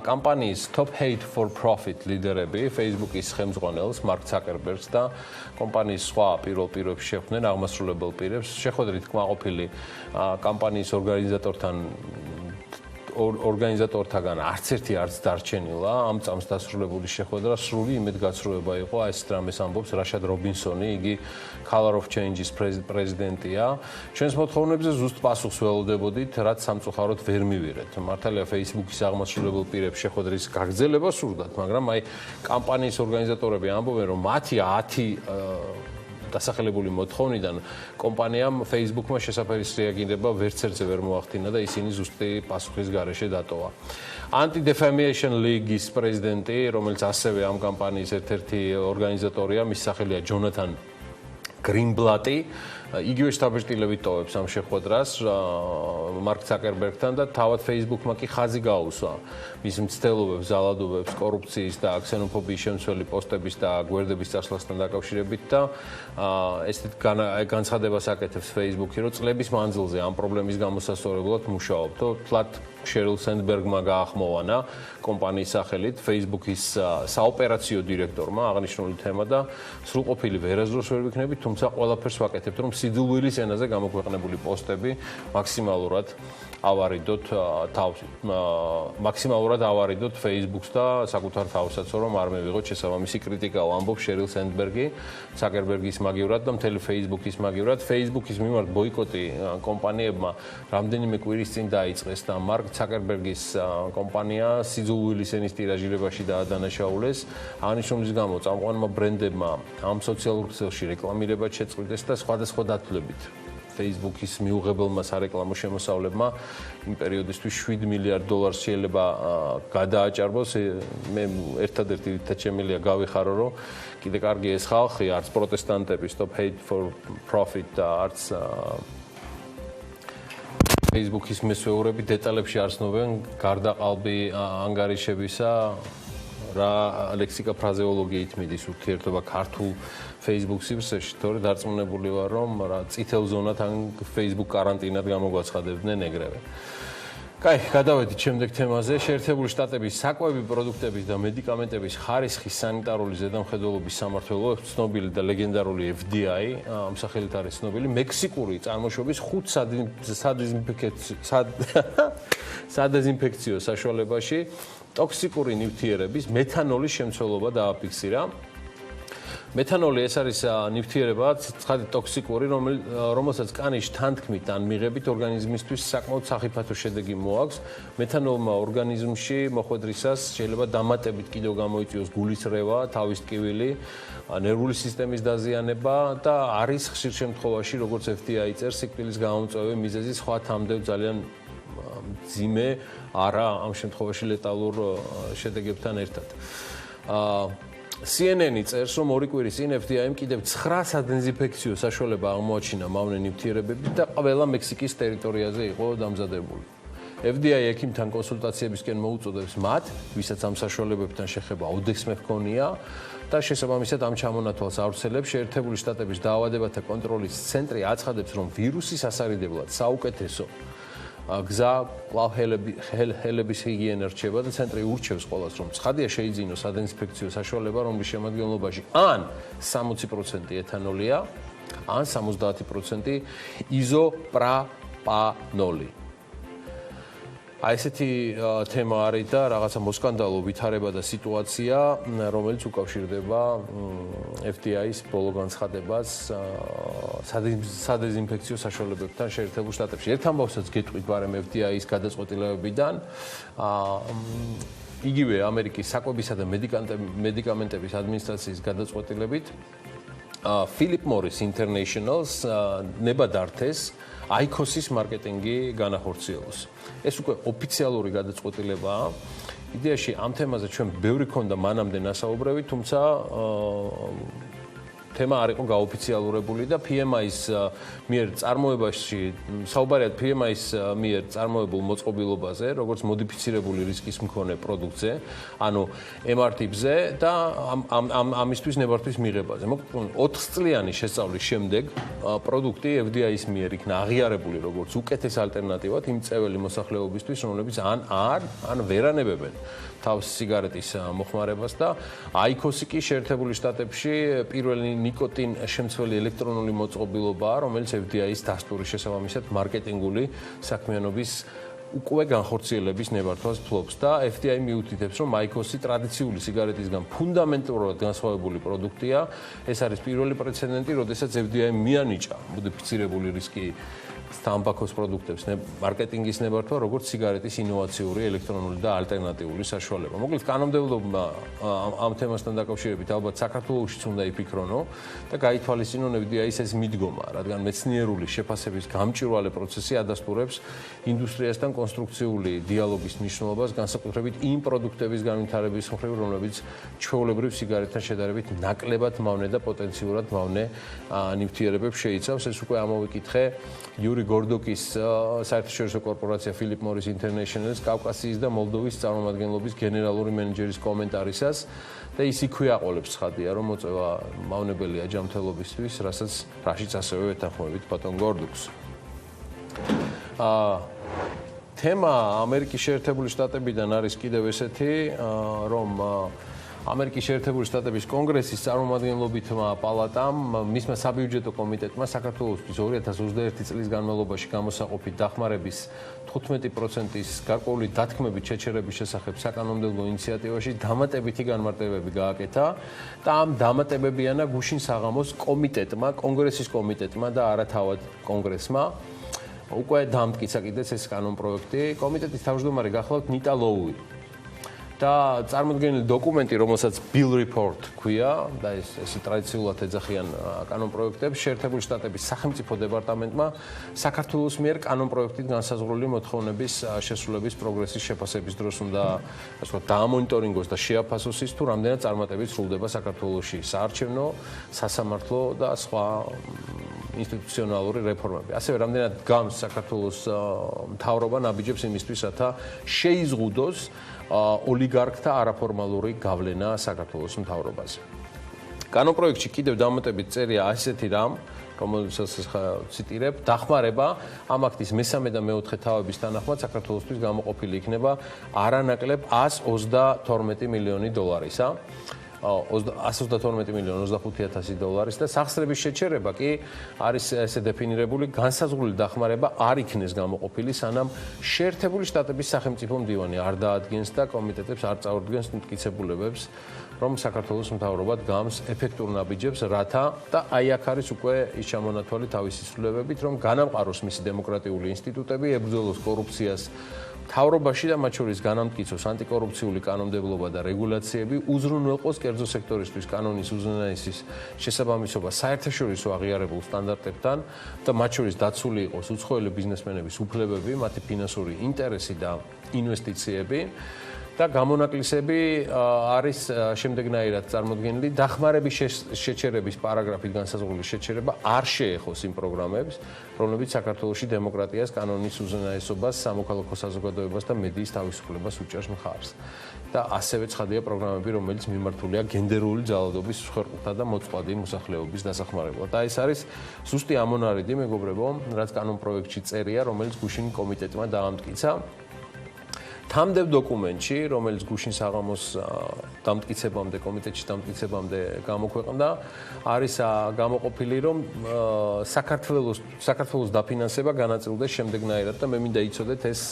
Companies top hate for profit ლიდერები Facebook-ის ხელმძღვანელს მარკ ცაკერბერგს და კომპანიის სხვა პირობებს შეხვდნენ აღმასრულებელ პირებს. შეხვედრით კმაყოფილი კომპანიის ორგანიზატორთაგან არც ერთი არც დარჩენილა. ამ წამს დასრულებული შეხვედრა სრული იმედგაცრუება იყო. ეს რამეს ამბობს რაშად რობინსონი, იგი Color of Change-ის პრეზიდენტია. ჩვენს მოთხოვნებზე ზუსტ პასუხს ველოდებოდით, რაც სამწუხაროდ ვერ მივიღეთ. მართალია Facebook-ის აღმასრულებელ პირებს შეხვედრის გაგრძელება სურდათ, მაგრამ აი კამპანიის ორგანიზატორები ამბობენ, რომ მათი 10 დასახელებული მოთხოვნიდან კომპანიამ Facebook-მა შესაფერის რეაგირება ვერცერთზე ვერ მოახდინა და ისინი ზუსტი პასუხის გარეშე დატოვა. Anti-Defamation League-ის პრეზიდენტი, რომელიც ასევე ამ კამპანიის ერთ-ერთი ორგანიზატორია, მის სახელია ჯონათან გრინბლატი, იგივე შთაბეჭდილებით ტოვებს ამ შეხვედრას მარკ ცაკერბერგთან და თავად Facebook-მა კი ხაზი გაუსვა მის მცდელობებს, ზალადობებს, კორუფციის და ქსენოფობიის შემცველი პოსტების და გვერდების წასვლასთან დაკავშირებით და ესეთ განცხადებას აკეთებს Facebook-ი, რომ წლების მანძილზე ამ პრობლემის გამოსასწორებლად მუშაობ. თლად შერილ სენდბერგმა გაახმოვანა კომპანიის სახელით Facebook-ის საოპერაციო დირექტორმა აღნიშნული თემა და სრულყოფილი ვერასდროს ვერ ვიქნებით, თუმცა ყველაფერს ვაკეთებთ, რომ სიძულვილის ენაზე გამოქვეყნებული პოსტები მაქსიმალურად ავარიდოთ Facebook-ს და საკუთარ თავსაც, რომ არ მევიღოთ შესაბამისი კრიტიკა, ამბობს შერილ სენდბერგი, ცაკერბერგის მაგივრად და მთელი Facebook-ის მაგივრად. Facebook-ის მიმართ ბოიკოტი კომპანიებმა რამდენიმე კვირის წინ დაიწყეს და მარკ ცაკერბერგის კომპანია სიძულვილის ენის ტირაჟირებაში დაადანაშაულეს. აღნიშნულის გამო წამყვანმა ბრენდებმა ამ სოციალურ ქსელში რეკლამირება შეწყვიტეს და სხვადასხვა დათვლებით Facebook-ის მიუღებელმა სარეკლამო შემოსავლებმა იმ პერიოდისთვის $7 მილიარდ შეიძლება გადააჭარბოს. მე ერთადერთი რითაც შემიძლია გავიხარო, რომ კიდე კარგი ეს ხალხი, არც პროტესტანტები stop hate for profit და არც Facebook-ის მესვეურები დეტალებში არ ცნობენ გარდაყალბი ანგარიშებისა, რა ლექსიკა ფრაზეოლოგიით მიდის ურთიერთობა ქართულ Facebook სივრცეში, თორე დარწმუნებული ვარ, რომ რა წითელ ზონად ან Facebook კარანტინად გამოგვაცხადებდნენ ეგრევე. კაი, გადავედით შემდეგ თემაზე. შეერთებული შტატების საკვები პროდუქტების და მედიკამენტების ხარისხის სანიტარული ზედამხედველობის სამმართველო, ცნობილი და ლეგენდარული FDA, ამ სახელით არის ცნობილი, მექსიკური წარმოშობის 5 სადეზინფექციო საშუალებაში ტოქსიკური ნივთიერების მეთანოლის შემცველობა დააფიქსირა. მეთანოლი ეს არის ნივთიერება, ცხადით ტოქსიკური, რომელსაც კანის თანთქმით ან მიღებით ორგანიზმისთვის საკმაოდ სახიფათო შედეგი მოაქვს. მეთანოლმა ორგანიზმში მოხვედრისას შეიძლება დამატებით კიდევ გამოიწვიოს გულის რევა, თავის ტკივილი, ნერვული სისტემის დაზიანება და არის ხშირ შემთხვევაში, როგორც FDA წერს, სიკვდილის გამომწვევი მიზეზი სხვა თამდევ ძალიან მძიმე, არა ამ შემთხვევაში ლეტალურ შედეგებთან ერთად. CNN-ი წერს, რომ 2 კვირის წინ FDA-მ კიდევ 9 სადეზინფექციო საშუალება აღმოაჩინა მავნე ნივთიერებებით და ყველა მექსიკის ტერიტორიაზე იყო დამზადებული. FDA ექიმთან კონსულტაციებისკენ მოუწოდებს მათ, ვისაც ამ საშუალებებთან შეხება ოდესმე ჰქონია და შესაბამისად ამ ჩამონათვალს ავრცელებს. შეერთებული შტატების დაავადებათა კონტროლის ცენტრი აცხადებს, რომ ვირუსის ასარიდებლად საუკეთესო გზა კვლავ ჰელების ჰიგიენა რჩება და ცენტრი ურჩევს ყველას, რომ ცხადია შეიძინოს სადეზინფექციო საშუალება, რომლის შემადგენლობაში ან 60% ეთანოლია, ან 70% იზოპროპანოლი. აი ესეთი თემა არის და რაღაცა მოსკანდალო ვითარება და სიტუაცია, რომელიც უკავშირდება FDA-ის ბოლო განცხადებას სადეზინფექციო საშუალებებთან შეერთებულ შტატებში. ერთ ამბავსაც გეტყვით, მაგრამ FDA-ის გადაწყვეტილებებიდან იგივე ამერიკის საკვებისა და მედიკამენტების ადმინისტრაციის გადაწყვეტილებით Philip Morris International-ს ნება დართეს IQOS-ის მარკეტინგი განახორციელოს. ეს უკვე ოფიციალური გადაწყვეტილებაა. იდეაში ამ თემაზე ჩვენ ბევრი ქონდა მანამდე ნასაუბრები, თუმცა თემა არ იყო გაოფიციალურებული და PMI-ის მიერ წარმოებაში საუბარია PMI-ის მიერ წარმოებულ მოწყობილობაზე, როგორც მოდიფიცირებული რისკის მქონე პროდუქტზე, ანუ MR-ტიპზე და ამისთვის ნებართვის მიღებაზე. მოკლედ 4 წლიანი შესწავლის შემდეგ პროდუქტი FDA-ის მიერ იქნა აღიარებული როგორც უკეთეს ალტერნატივად იმ წეველი მოსახლეობისთვის, რომლებიც ან ვერანებებენ თავს სიგარეტის მოხმარებას და IQOS-ი კი შეერთებული შტატებში პირველი ნიკოტინ შემცველი ელექტრონული მოწყობილობაა, რომელიც FDA-ის დასტურის შესაბამისად მარკეტინგული საქმიანობის უკვე განხორციელების ნებართვას ფლობს და FDA მიუთითებს, რომ IQOS-ი ტრადიციული სიგარეტისგან ფუნდამენტურად განსხვავებული პროდუქტია. ეს არის პირველი პრეცედენტი, როდესაც FDA მიანიჭა მოდიფიცირებული რისკი თამბაქოს პროდუქტებს მარკეტინგის ნებართვა, როგორც სიგარეტის ინოვაციური ელექტრონული და ალტერნატიული საშუალება. მოკლედ, კანონმდებლობა ამ თემასთან დაკავშირებით ალბათ საქართველოშიც უნდა იფიქრონო და გაითვალისწინონ FDA-ის ეს მიდგომა, რადგან მეცნიერული შეფასების გამჭვირვალე პროცესი ადასტურებს ინდუსტრიასთან კონსტრუქციული დიალოგის მნიშვნელობას, განსაკუთრებით იმ პროდუქტების განვითარების მხრივ, რომლებიც ჩვეულებრივ სიგარეტთან შედარებით ნაკლებად მავნე და პოტენციურად მავნე ნივთიერებებს შეიცავს. ეს უკვე ამოვიკითხე იური გორდოკის საერთაშორისო კორპორაცია Philip Morris International-ის კავკასიის და მოლდოვის წარმომადგენლობის გენერალური მენეჯერის კომენტარისას და ის იქვე აყოლებს ცხადია, რომ მოწევა მავნებელია ჯანმრთელობისთვის, რაშიც ასევე ვეთანხმებით ბატონ გორდოკს. თემა ამერიკის შეერთებული შტატებიდან არის კიდევ ესეთი, რომ ამერიკის შეერთებული შტატების კონგრესის წარმომადგენლობითმა პალატამ მისმა საბიუჯეტო კომიტეტმა საქართველოსთვის 2021 წლის განმავლობაში გამოსაყოფით დახმარების 15%-ის გარკვეული დათქმებით შეჩერების შესახებ საკანონმდებლო ინიციატივაში დამატებითი განმარტებები გააკეთა და ამ დამატებებიანა გუშინ საღამოს კომიტეტმა, კონგრესის კომიტეტმა და არა თავად კონგრესმა უკვე დამტკიცა კიდეც ეს კანონპროექტი. კომიტეტის თავმჯდომარე გახლავთ ნიტა ლოუი. და წარმოდგენილი დოკუმენტი, რომელსაც Bill Report ქვია და ეს ტრადიციულად ეძახიან კანონპროექტებს, შეერთებული შტატების სახელმწიფო დეპარტამენტმა საქართველოს მიერ კანონპროექტით განსაზღვრული მოთხოვნების შესრულების პროგრესის შეფასების დროს უნდა დაამონიტორინგოს და შეაფასოს ის თუ რამდენად წარმატებით სრულდება საქართველოში საარჩევნო, სასამართლო და სხვა ინსტიტუციონალური რეფორმები. ასევე რამდენად გამს საქართველოს მთავრობა ნაბიჯებს იმისთვის, რათა შეიზღუდოს ოლიგარქთა არაფორმალური გავლენა საქართველოს მთავრობაზე. კანონპროექტში კიდევ დამატებით წერია ასეთი რამ, რომელსაც ციტირებ, დახმარება ამ აქტის მესამე და მეოთხე თავების თანახმად საქართველოსთვის გამოყოფილი იქნება არანაკლებ 132 მილიონი დოლარისა. 132 მილიონი 25,000 დოლარის და სახსრების შეჩერება კი არის ესე დეფინირებული განსაზღვრული დახმარება არ იქნეს გამოყოფილი, სანამ შეერთებული შტატების სახელმწიფო მდივანი არ დაადგენს და კომიტეტებს არ წარუდგენს მტკიცებულებებს, რომ საქართველოს მთავრობა დგამს ეფექტურ ნაბიჯებს, რათა და აი აქ არის უკვე ის ჩამონათვალი თავისი ცვლილებებით, რომ განამყაროს მისი დემოკრატიული ინსტიტუტები, ებრძოლოს კორუფციას მთავრობაში და მათ შორის განამტკიცოს ანტიკორუფციული კანონმდებლობა და რეგულაციები, უზრუნველყოს კერძო სექტორისთვის კანონის უზენაესის შესაბამისობა საერთაშორისო აღიარებულ სტანდარტებთან და მათ შორის დაცული იყოს უცხოელი ბიზნესმენების უფლებები, მათი ფინანსური ინტერესი და ინვესტიციები. და გამონაკლისები არის შემდეგნაირად წარმოდგენილი. დახმარების შეჩერების პარაგრაფით განსაზღვრული შეჩერება არ შეეხოს იმ პროგრამებს, რომლებიც საქართველოში დემოკრატიას, კანონის უზენაესობას, სამოქალაქო საზოგადოებას და მედიის თავისუფლებას უჭერს მხარს. და ასევე ცხადია პროგრამები, რომელიც მიმართულია გენდერული ძალადობის მსხვერპლთა და მოწყვლადი მოსახლეობის დასახმარებლად. და ეს არის ზუსტი ამონარიდი, მეგობრებო, რაც კანონპროექტში წერია, რომელიც გუშინ კომიტეტმა დაამტკიცა. თამდებ დოკუმენტში, რომელიც გუშინ საღამოს დამტკიცებამდე, კომიტეტში დამტკიცებამდე გამოქვეყნდა, არის გამოყოფილი, რომ საქართველოს დაფინანსება განაწილდეს შემდეგნაირად და მე მინდა იცოდეთ ეს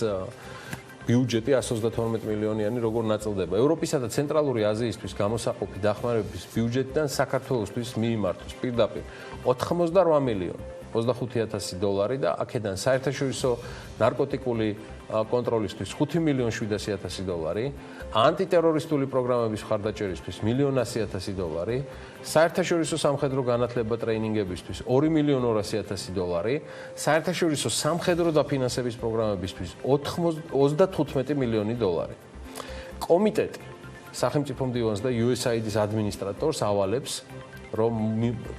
ბიუჯეტი 132 მილიონიანი როგორ ნაწილდება. ევროპისა და ცენტრალური აზიისთვის გამოსაყოფი დახმარების ბიუჯეტიდან საქართველოსთვის მიიმართოს პირდაპირ 88 მილიონი 25,000 დოლარი და აქედან საერთაშორისო ნარკოტიკული კონტროლისთვის 5 მილიონი 700,000 დოლარი, ანტიტერორისტული პროგრამების მხარდაჭერისთვის 1,100,000 დოლარი, საერთაშორისო სამხედრო განათლება ტრეინინგებისთვის 2 მილიონი 200,000 დოლარი, საერთაშორისო სამხედრო დაფინანსების პროგრამებისთვის 35 მილიონი დოლარი. კომიტეტი სახელმწიფო მდივანს და USAID-ის ადმინისტრატორს ავალებს რომ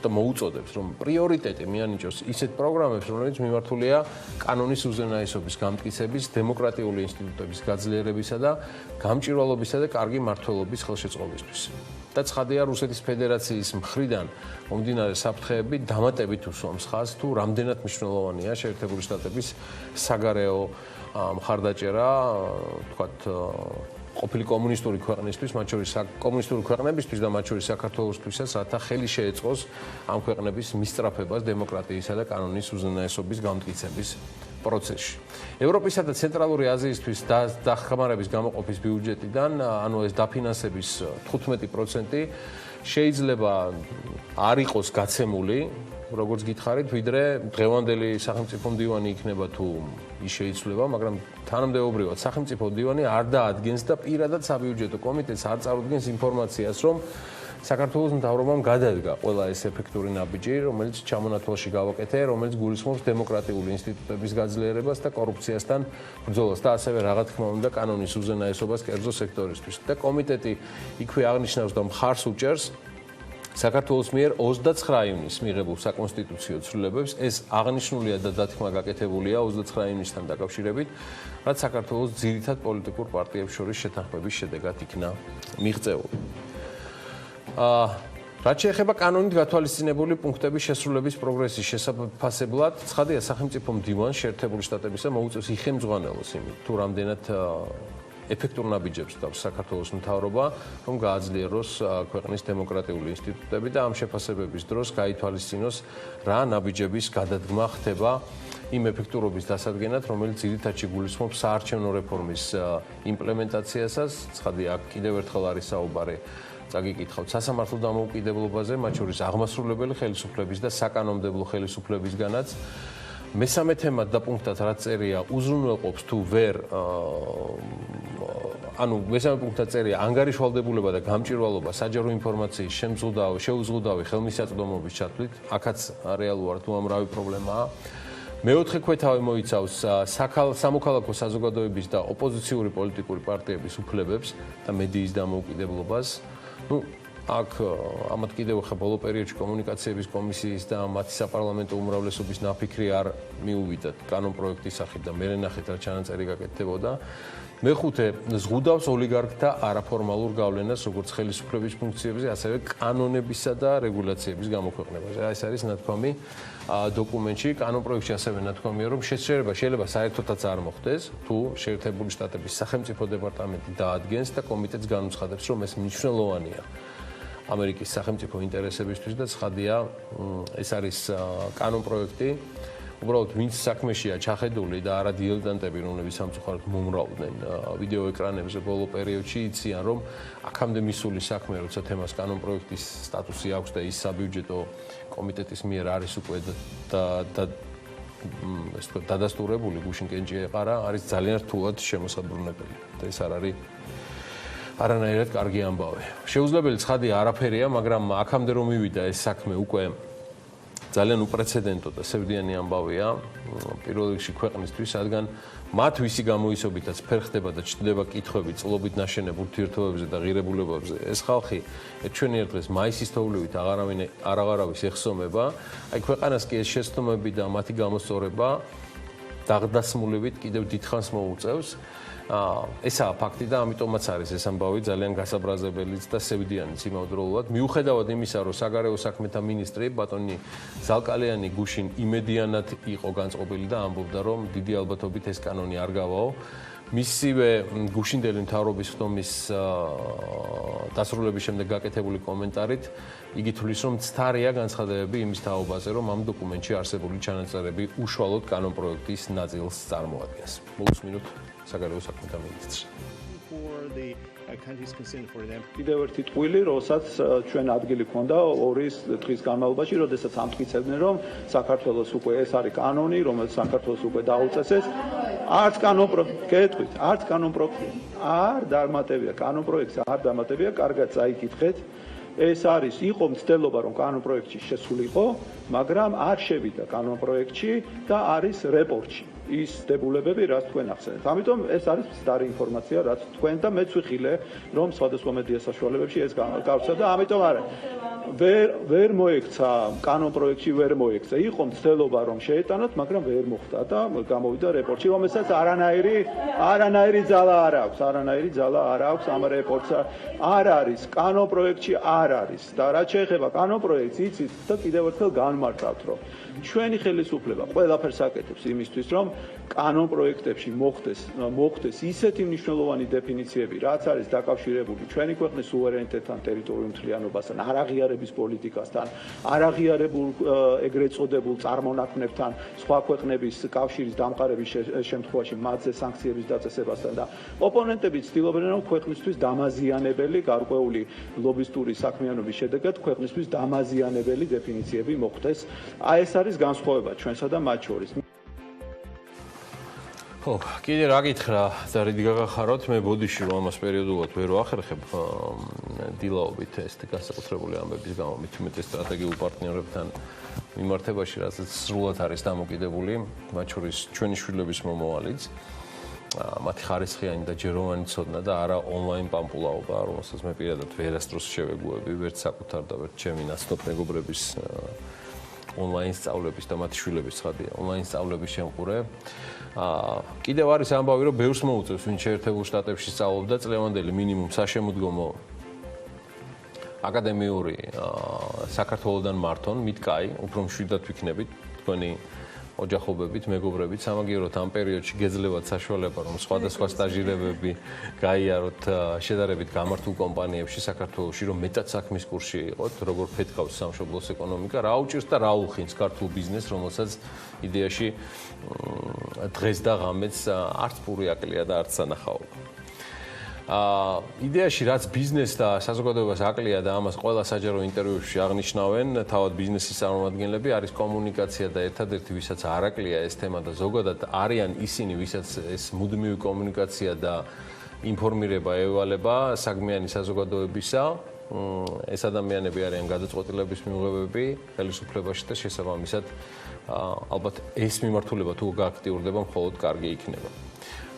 მოუწოდებს რომ პრიორიტეტი მიანიჭოს ისეთ პროგრამებს, რომლებიც მიმართულია კანონის უზენაესობის გამტკიცების, დემოკრატიული ინსტიტუტების გაძლიერებისა და გამჭვირვალობისა და კარგი მმართველობის ხელშეწყობისთვის. და ცხადია რუსეთის ფედერაციის მხრიდან მომდინარე საფრთხეები დამატებით უსვამს ხაზს თუ რამდენად მნიშვნელოვანია შეერთებული შტატების საგარეო მხარდაჭერა, თქვათ ყოფილი კომუნისტური ქვეყნისთვის, მათ შორის კომუნისტური ქვეყნებისთვის და მათ შორის საქართველოსთვისაც, რათა ხელი შეეწყოს ამ ქვეყნების მისწრაფებას დემოკრატიისა და კანონის უზენაესობის გამტკიცების პროცესში. ევროპისა და ცენტრალური აზიისთვის დახმარების გამოყოფის ბიუჯეტიდან, ანუ ეს დაფინანსების 15% შეიძლება არ იყოს გაცემული, როგორც გითხარით, ვიდრე დღევანდელი სახელმწიფო მდივანი იქნება თუ ის შეიცვლება, მაგრამ თანამდებობრივად სახელმწიფო მდივანი არ დაადგენს და პირადად საბიუჯეტო კომიტეტს არ წარუდგენს ინფორმაციას, რომ საქართველოს მთავრობამ გადადგა ყველა ეს ეფექტური ნაბიჯი, რომელიც ჩამონათვალში გავაკეთე, რომელიც გულისხმობს დემოკრატიული ინსტიტუტების გაძლიერებას და კორუფციასთან ბრძოლას და ასევე რა თქმა უნდა კანონის უზენაესობას კერძო სექტორისთვის. და კომიტეტი იქვე აღნიშნავს და მხარს უჭერს საქართველოს მიერ 29 ივნისს მიღებულ საკონსტიტუციო ცვლილებებს. ეს აღნიშნულია და დათქმა გაკეთებულია 29 ივნისთან დაკავშირებით, რაც საქართველოს ძირითად პოლიტიკურ პარტიებს შორის შეთანხმების შედეგად იქნა მიღწეული. რაც შეეხება კანონით გათვალისწინებული პუნქტების შესრულების პროგრესის შესაფასებლად, ცხადია სახელმწიფო მდივანს შეერთებული შტატებისა მოუწევს იხელმძღვანელოს იმით, თუ რამდენად ეფექტურ ნაბიჯებს დავს საქართველოს მთავრობა, რომ გააძლიეროს ქვეყნის დემოკრატიული ინსტიტუტები და ამ შეფასებების დროს გაითვალისწინოს რა ნაბიჯების გადადგმა ხდება იმ ეფექტურობის დასადგენად, რომელიც ძირითადში გულისხმობს საარჩევნო რეფორმის იმპლემენტაციასაც. ცხადია, აქ კიდევ ერთხელ არის საუბარი წაგიკითხავთ სასამართლო დამოუკიდებლობაზე, მათ შორის აღმასრულებელი ხელისუფლების და საკანონმდებლო ხელისუფლებისგანაც. მესამე თემად და პუნქტად რაც წერია, უზრუნველყოფს თუ ვერ მესამე პუნქტად წერია ანგარიშვალდებულება და გამჭვირვალობა საჯარო ინფორმაციის შეუზღუდავი ხელმისაწვდომობის ჩათვლით, აქაც რეალურად უამრავი პრობლემაა. მეოთხე ქვეთავე მოიცავს სამოქალაქო საზოგადოების და ოპოზიციური პოლიტიკური პარტიების უფლებებს და მედიის დამოუკიდებლობას. აქ ამათ კიდევ ხა ბოლო პერიოდში კომუნიკაციების კომისიის და მათი საპარლამენტო უმრავლესობის ნაფიქრი არ მიუვიდათ კანონპროექტის სახით და მე ნახეთ რა ჩანაწერი გაკეთდებოდა. მეხუთე ზღუდავს ოლიგარქთა არაფორმალურ გავლენას როგორც ხელისუფლების ფუნქციებზე, ასევე კანონებისა და რეგულაციების გამოქვეყნებაზე. ეს არის ნათქვამი დოკუმენტში, კანონპროექტში ასევე ნათქვამია, რომ შეიძლება საერთოდაც არ მოხდეს, თუ შეერთებული შტატების სახელმწიფო დეპარტამენტი დაადგენს და კომიტეტს განუცხადებს, რომ ეს მნიშვნელოვანია ამერიკის სახელმწიფო ინტერესებისთვის და ცხადია, ეს არის კანონპროექტი. უბრალოდ ვინც საქმეშია ჩახედული და არა დილეტანტები, რომლებიც სამწუხაროდ მომრავლდნენ ვიდეო ეკრანებზე ბოლო პერიოდში, იციან, რომ აქამდე მისული საქმე, როცა თემას კანონპროექტის სტატუსი აქვს და ის საბიუჯეტო კომიტეტის მიერ არის უკვე დადასტურებული, გუშინ კენჭი ეყარა, არის ძალიან რთულად შემოსაბრუნებელი. და ეს არ არის არანაირად კარგი ამბავი. შეუძლებელი ცხადია არაფერია, მაგრამ აქამდე რომ მივიდა ეს საქმე უკვე ძალიან უპრეცედენტო და სევდიანი ამბავია პირველ რიგში ქვეყნისთვის, რადგან მათ ვისი გამოისობითაც ფერხდება და ჩნდება კითხვები წლობით ნაშენებ ურთიერთობებზე და ღირებულებებზე. ეს ხალხი ჩვენი ერთ დღეს მაისის თოვლივით აღარავის ეხსომება, აი ქვეყანას კი ეს შეცდომები და მათი გამოსწორება დაღდასმულებით კიდევ დიდხანს მოუწევს. ესაა ფაქტი და ამიტომაც არის ეს ამბავი ძალიან გასაბრაზებელიც და სევდიანიც იმავდროულად. მიუხედავად იმისა, რომ საგარეო საქმეთა მინისტრი ბატონი ზალკალიანი გუშინ იმედიანად იყო განწყობილი და ამბობდა, რომ დიდი ალბათობით ეს კანონი არ გავაო. მისივე გუშინდელი მთავრობის ხდომის დასრულების შემდეგ გაკეთებული კომენტარით იგი თვლის, რომ ცთარია განცხადებები იმის თაობაზე, რომ ამ დოკუმენტში არსებული ჩანაწერები უშუალოდ კანონპროექტის ნაწილს წარმოადგენს. მოусმინოთ საგარეო საქმეთა მინისტრს. კიდევ ერთი ტყუილი, როსაც ჩვენ ადგილი ქონდა 2 დღის განმავლობაში, როდესაც ამტკიცებდნენ, რომ საქართველოს უკვე ეს არის კანონი, რომელიც საქართველოს უკვე დაუწესეს. არც კანონპროექტი არ დამატებია, კანონპროექტს არ დამატებია, კარგად წაიკითხეთ. ეს იყო მცდელობა, რომ კანონპროექტში შესულიყო, მაგრამ არ შევიდა კანონპროექტში და არის რეპორტში. ის დებულებები, რაც თქვენ ახსენეთ. ამიტომ ეს არის მცდარი ინფორმაცია, რაც თქვენ და მეც ვიხილე, რომ სხვადასხვა მედია საშუალებებში ეს გავცედა, ამიტომ არა. ვერ მოექცა, კანონ პროექტში ვერ მოექცა. იყო მცდელობა რომ შეეტანოთ, მაგრამ ვერ მოხდა და გამოვიდა რეპორტში, რომელსაც არანაირი ძალა არ აქვს ამ რეპორტს. არ არის, კანონ პროექტში არ არის და რაც შეეხება კანონ პროექტს, იცით და კიდევ ერთხელ განმარტავთ, რომ ჩვენი ხელისუფლება ყველაფერს აკეთებს იმისთვის, რომ კანონ პროექტებში მოხდეს ისეთი მნიშვნელოვანი დეფინიციები, რაც არის დაკავშირებული ჩვენი ქვეყნის სუვერენიტეტთან, ტერიტორიულ მთლიანობასთან, არაღიარების პოლიტიკასთან, არაღიარებულ ეგრეთ წოდებულ წარმონაქმნებთან, სხვა ქვეყნების კავშირის დამყარების შემთხვევაში მათზე სანქციების დაწესებასთან და ოპონენტები ცდილობენ, რომ ქვეყნისთვის დამაზიანებელი გარკვეული ლობისტური საქმიანობის შედეგად ქვეყნისთვის დამაზიანებელი დეფინიციები მოხდეს. აი ეს არის განსხვავება ჩვენსა და მათ შორის. ხო, კიდე რა გითხრა და რიდი გაგახაროთ, მე ბოდიში რომ ამას პერიოდულად ვერ ვახერხებ დილაობით ეს განსაკუთრებული ამბების გამო მithumetes სტრატეგიულ პარტნიორებთან მიმართებაში, რასაც სრულად არის დამოკიდებული, მათ შორის ჩვენი შვილების მომავალიც, მათი ხარისხიანი და ჯეროვანი ცოდნა და არა ონლაინ პამპულაობა, რომელსაც მე პირადად ვერასდროს შევეგუები, ვერც საკუთარ და ვერც ჩემი ნაცნობ მეგობრების ონლაინ სწავლების და მათი შვილების ცხადია, ონლაინ სწავლების შემყურე. კიდევ არის ამბავი, რომ ბევრს მოუწევს, ვინც შეერთებულ შტატებში სწავლობდა წლევანდელი მინიმუმ საშემოდგომო აკადემიური საქართველოსთან მართონ, მითკაი, უფრო მშვიდად ვიქნებით თქვენი ოჯახობებით, მეგობრებით, სამაგიეროდ ამ პერიოდში გეძლევათ საშუალება, რომ სხვადასხვა სტაჟირებები გაიაროთ შედარებით გამართულ კომპანიებში საქართველოში, რომ მეტად საქმის კურსში იყოთ, როგორ ფეთქავს სამშობლოს ეკონომიკა, რა უჭირს და რა უხინს ქართულ ბიზნესს, რომელსაც იდეაში დღეს და ღამეც არც პური აკლია და არც სანახაობა. იდეაში რაც ბიზნეს და საზოგადოებას აკლია და ამას ყველა საჯარო ინტერვიუში აღნიშნავენ, თავად ბიზნესის წარმომადგენლები, არის კომუნიკაცია და ერთადერთი ვისაც არ აკლია ეს თემა და ზოგადად არიან ისინი, ვისაც ეს მუდმივი კომუნიკაცია და ინფორმირება ევალება საგმიანი საზოგადოებისა. ეს ადამიანები არიან გადაწყვეტილების მიღებები ხელისუფლებაში და შესაბამისად ალბათ ეს მიმართულება თუ გააქტიურდება, მხოლოდ კარგი იქნება.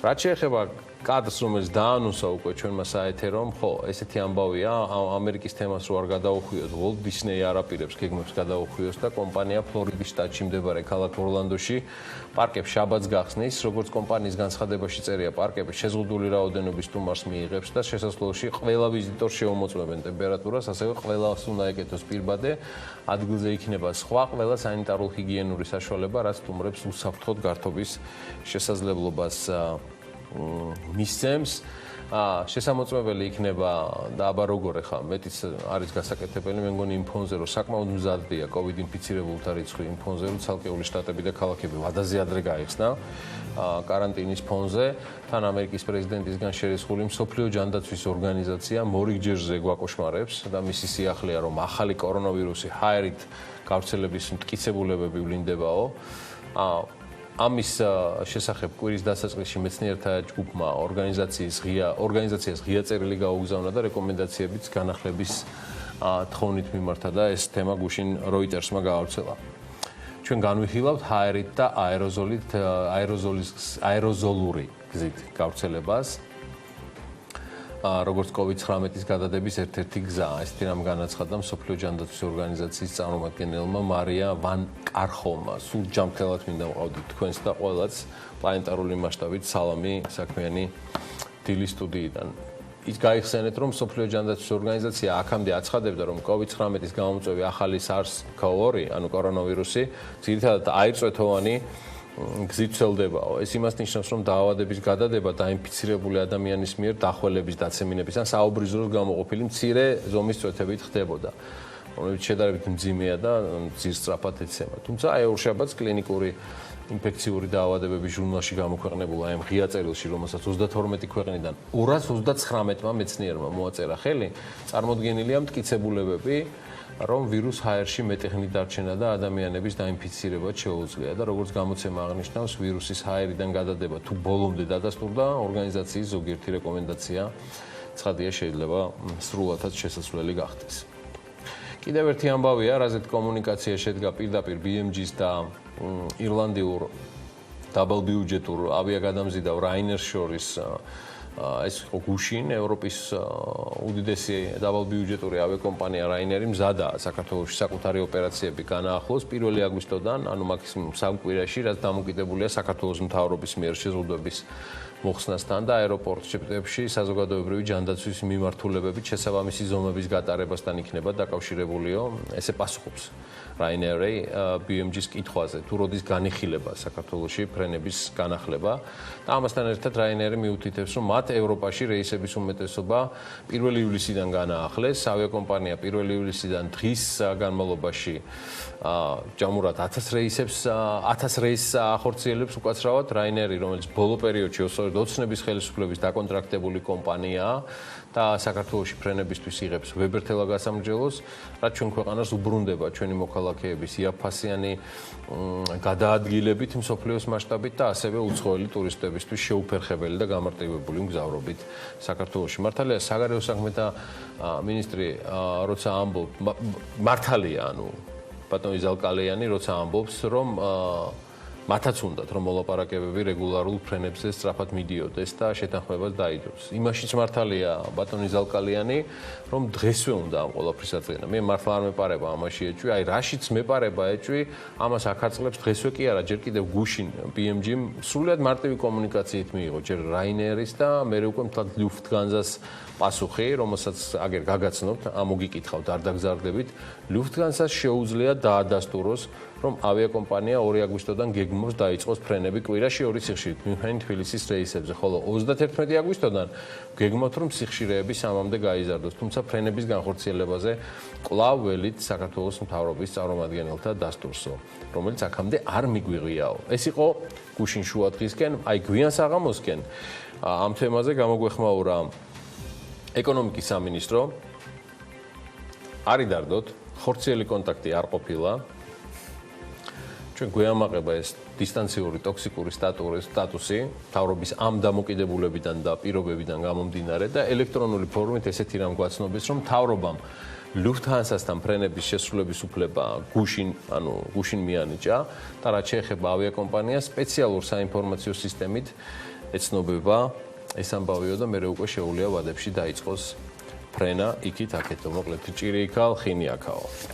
რაც შეეხება კადრს, რომელიც დაანონსა უკვე ჩვენმა საეთერომ, ხო, ესეთი ამბავია, ამერიკის თემას რო არ გადაუხვიოთ, Walt Disney არ აპირებს გეგმებს გადაუხვიოს და კომპანია ფლორიდის შტატში მდებარე ქალაქ ორლანდოში პარკებს შაბათს გახსნის, როგორც კომპანიის განცხადებაში წერია, პარკები შეზღუდული რაოდენობის სტუმარს მიიღებს და შესაძლოა ყველა ვიზიტორს შეუმოწმებენ ტემპერატურას, ასევე ყველას უნდა ეკეთოს პირბადე, ადგილზე იქნება სხვა ყველა სანიტარულ-ჰიგიენური საშუალება, რაც სტუმრებს უსაფრთხოდ გართობის შესაძლებლობას მისცემს. შესამოწმებელი იქნება და აბა როგორ ხა მეტიც არის გასაკეთებელი, მე მგონი იმ ფონზე რომ საკმაოდ მზადია COVID ინფიცირებულთა რიცხვი, იმ ფონზე რომ ცალკეული შტატები და ქალაქები ვადაზე ადრე გაიხსნა კარანტინის ფონზე, თან ამერიკის პრეზიდენტისგან შერისხული მსოფლიო ჯანდაცვის ორგანიზაცია მორიგჯერზე გვაკოშმარებს და მისი სიახლეა რომ ახალი კორონავირუსი ჰაერით გავრცელების მტკიცებულებები ვლინდებაო. ამის შესახებ კვირის დასაწყისში მეცნიერთა ჯგუფმა ორგანიზაციას ღია წერილი გაუგზავნა და რეკომენდაციებიც განახლების თხოვნით მიმართა და ეს თემა გუშინ როიტერსმა გაავრცელა. ჩვენ განვიხილავთ ჰაერით და აეროზოლური გზით გავრცელებას. როგორც COVID-19-ის გადადების ერთ-ერთი გზა. ესეთი რამ განაცხადა მსოფლიო ჯანდაცვის ორგანიზაციის წარმომადგენელმა მარია ვან კარხომმა. სულ ჯანმრთელად მინდა მყავდით თქვენს და ყველაც პლანეტარული მასშტაბით სალამი საქმიანი დილის სტუდიიდან. ის გაიხსენეთ, რომ მსოფლიო ჯანდაცვის ორგანიზაცია აქამდე აცხადებდა, რომ COVID-19-ის გამომწვევი ახალი SARS-CoV-2, ანუ კორონავირუსი, ძირითადად აირწვეთოვანი გზით ვრცელდებაო. ეს იმას ნიშნავს, რომ დაავადების გადადება დაინფიცირებული ადამიანის მიერ დახველების, დაცემინების ან საუბრისდროს გამოყოფილი მცირე ზომის წვეთებით ხდებოდა, რომელიც შედარებით მძიმეა და ძირს სწრაფად ეცემა. თუმცა ეორშაბათს კლინიკური ინფექციური დაავადებების ჟურნალში გამოქვეყნებულ ამ ღია წერილში, რომელსაც 32 ქვეყნიდან 239-მა მეცნიერმა მოაწერა ხელი, წარმოდგენილია მტკიცებულებები, რომ ვირუს ჰაერში მეტი ხნით დარჩენა და ადამიანების დაინფიცირება შეუძლია და როგორც გამოცემა აღნიშნავს, ვირუსის ჰაერიდან გადადება თუ ბოლომდე დადასტურდა, ორგანიზაციის ზოგიერთი რეკომენდაცია ცხადია შეიძლება სრულადაც შესაძლებელი გახდეს. კიდევ ერთი ამბავია, რაზეც კომუნიკაცია შედგა პირდაპირ BMG-ს და ირლანდიურ დაბალბიუჯეტურ ავიაგადამზიდავ რაინერს შორის ეს იყო გუშინ ევროპის უდიდესი დაბალბიუჯეტური ავიაკომპანია რაინერი მზადა საქართველოში საკუთარი ოპერაციები განაახლოს 1 აგვისტოდან, ანუ მაქსიმუმ 3 კვირაში, რაც დამოკიდებულია საქართველოს მთავრობის მიერ შეზღუდვების მოხსნასთან და აეროპორტებში საზოგადოებრივი ჯანდაცვის მიმართულებებით შესაბამისი ზომების გატარებასთან იქნება დაკავშირებულიო. ესე პასუხობს რაინერი BMG-ის კითხვაზე, თუ როდის განიხილება საქართველოში ფრენების განახლება და ამასთან ერთად რაინერი მიუთითებს, რომ მათ ევროპაში რეისების უმეტესობა 1 ივლისიდან განაახლეს. ავიაკომპანია 1 ივლისიდან დღის განმავლობაში ჯამურად 1000 რეისს ახორციელებს უკაცრავად. რაინერი, რომელიც ბოლო პერიოდში ოცნების ხელისუფლების დაკონტრაქტებული კომპანიაა და საქართველოში ფრენებისთვის იღებს ვებერთელა გასამრჯელოს, რაც ჩვენ ქვეყანას უბრუნდება ჩვენი მოქალაქეების იაფფასიანი გადაადგილებით მსოფლიოს მასშტაბით და ასევე უცხოელი ტურისტებისთვის შეუფერხებელი და გამარტივებული მგზავრობით საქართველოში. მართალია საგარეო საქმეთა მინისტრი როცა ამბობს, მართალია, ანუ ბატონი ზალკალიანი როცა ამბობს, რომ მათაც უნდათ, რომ მოლაპარაკებები რეგულარულ ფრენებზე სწრაფად მიდიოდეს და შეთანხმებას დაიდოს. იმაშიც მართალია ბატონი ზალკალიანი, რომ დღესვე უნდა ამ ყველაფრის აწენა. მე მართლა არ მეპარება ამაში ეჭვი, აი რაშიც მეპარება ეჭვი, ამას ახარწყლებს დღესვე კი არა, ჯერ კიდევ გუშინ BMG-მ სრულიად მარტივი კომუნიკაციით მიიღო ჯერ რაინერის და მე უკვე მთლად ლუფტგანზას პასუხი, რომელსაც აგერ გაგაცნობთ, ამოგიკითხავთ, არ დაგზარდებით. ლუფტგანზას შეუძლია დაადასტუროს, რომ ავიაკომპანია 2 აგვისტოდან გეგმავს დაიწყოს ფრენები კვირაში 2 სიხშირით მიუნხენ-თბილისის რეისებზე, ხოლო 31 აგვისტოდან გეგმავთ, რომ სიხშირეები 3-მდე გაიზარდოს, თუმცა ფრენების განხორციელებაზე კვლავ ველით საქართველოს მთავრობის წარმომადგენელთა დასტურსო, რომელიც აქამდე არ მიგვიღიაო. ეს იყო გუშინ შუა დღისკენ, აი გვიან საღამოსკენ ამ თემაზე გამოგვეხმაურა ეკონომიკის სამინისტრო. არის დარდოთ, ხორციელი კონტაქტი არ ყოფილა. ჩვენ გვეამაყება ეს დისტანციური ტოქსიკური სტატუსი მთავრობის ამ დამოკიდებულებიდან და პირობებიდან გამომდინარე და ელექტრონული ფორმით ესეთი რამ გვაცნობის, რომ მთავრობამ ლუფტჰანსასთან ფრენების შესრულების უფლება გუშინ მიანიჭა და რაც შეეხება ავიაკომპანიას სპეციალურ საინფორმაციო სისტემით ეცნობება ეს ამბავიო და მე უკვე შეუძლია ვადებში დაიწყოს ფრენა იქით აქეთ, მოკლედ ჭირი იქაო, ხინი აქაო.